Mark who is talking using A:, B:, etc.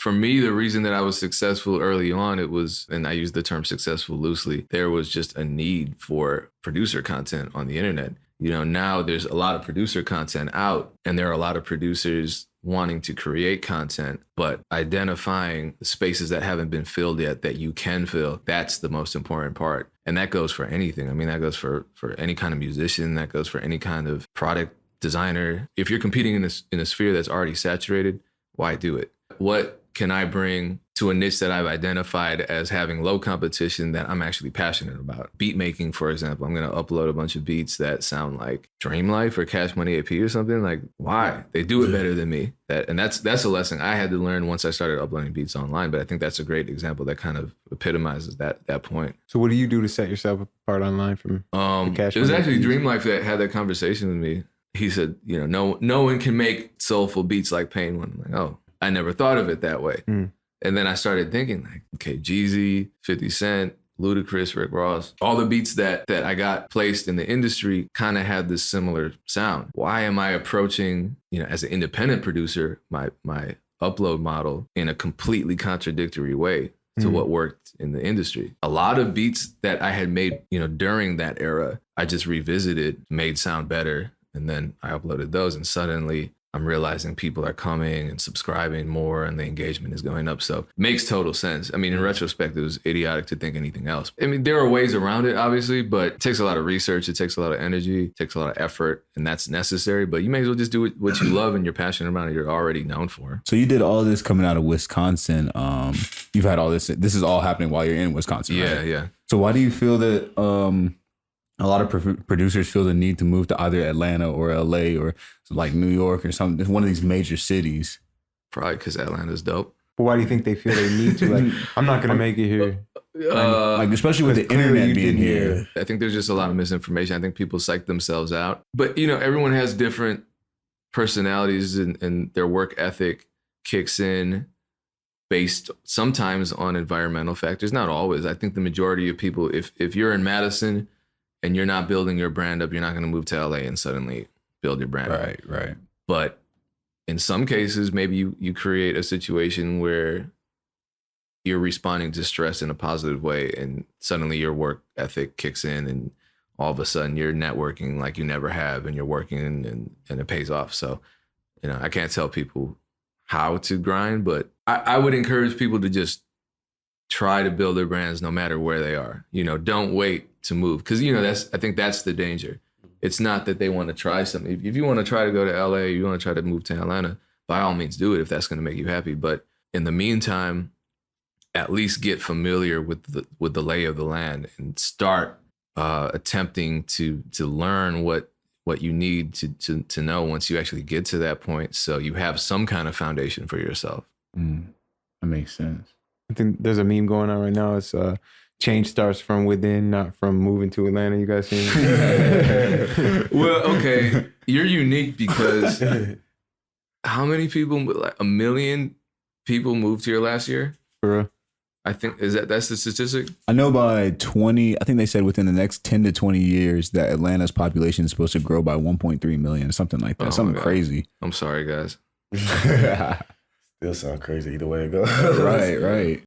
A: For me, the reason that I was successful early on, it was, and I use the term successful loosely, there was just a need for producer content on the internet. You know, now there's a lot of producer content out, and there are a lot of producers wanting to create content, but identifying spaces that haven't been filled yet that you can fill, that's the most important part. And that goes for anything. I mean, that goes for any kind of musician, that goes for any kind of product designer. If you're competing in a sphere that's already saturated, why do it? What can I bring to a niche that I've identified as having low competition that I'm actually passionate about? Beat making, for example. I'm going to upload a bunch of beats that sound like Dream Life or Cash Money AP or something. Like, why? They do it better than me. That's a lesson I had to learn once I started uploading beats online. But I think that's a great example that kind of epitomizes that point.
B: So what do you do to set yourself apart online from the Cash
A: It was
B: Money
A: actually
B: APs?
A: Dream Life that had that conversation with me. He said, you know, no one can make soulful beats like Pain One. I'm like, oh, I never thought of it that way. And then I started thinking like, okay, Jeezy, 50 Cent, Ludacris, Rick Ross, all the beats that I got placed in the industry kind of had this similar sound. Why am I approaching, you know, as an independent producer, my upload model in a completely contradictory way to what worked in the industry? A lot of beats that I had made, you know, during that era, I just revisited, made sound better. And then I uploaded those, and suddenly I'm realizing people are coming and subscribing more, and the engagement is going up. So it makes total sense. I mean, in retrospect, it was idiotic to think anything else. I mean, there are ways around it, obviously, but it takes a lot of research. It takes a lot of energy. It takes a lot of effort, and that's necessary. But you may as well just do what you love and you're passionate about and you're already known for.
C: So you did all this coming out of Wisconsin. You've had all this. This is all happening while you're in Wisconsin, right?
A: Yeah.
C: So why do you feel that a lot of producers feel the need to move to either Atlanta or LA or like New York or something, one of these major cities?
A: Probably because Atlanta's dope.
B: But why do you think they feel they need to? Like, I'm not going to make it here.
C: Like especially with the
B: clearly
C: internet
B: you
C: being
B: didn't
C: here.
A: I think there's just a lot of misinformation. I think people psych themselves out. But, you know, everyone has different personalities, and their work ethic kicks in based sometimes on environmental factors. Not always. I think the majority of people, if you're in Madison and you're not building your brand up, you're not going to move to LA and suddenly build your brand up.
C: Right.
A: But in some cases, maybe you create a situation where you're responding to stress in a positive way, and suddenly your work ethic kicks in, and all of a sudden you're networking like you never have, and you're working and it pays off. So, you know, I can't tell people how to grind, but I would encourage people to just try to build their brands no matter where they are. You know, don't wait to move. Because, you know, I think that's the danger. It's not that they want to try something. If you want to try to go to LA, you want to try to move to Atlanta, by all means do it if that's going to make you happy. But in the meantime, at least get familiar with the lay of the land and start attempting to learn what you need to know once you actually get to that point, so you have some kind of foundation for yourself.
C: That makes sense.
B: I think there's a meme going on right now. It's change starts from within, not from moving to Atlanta. You guys seen it?
A: Well, okay, you're unique because how many people, like 1 million people moved here last year?
B: For real?
A: I think that's the statistic.
C: I know by 20, I think they said within the next 10 to 20 years that Atlanta's population is supposed to grow by 1.3 million, something like that. Something crazy.
A: I'm sorry, guys.
D: Still sound crazy either way it goes.
C: Right.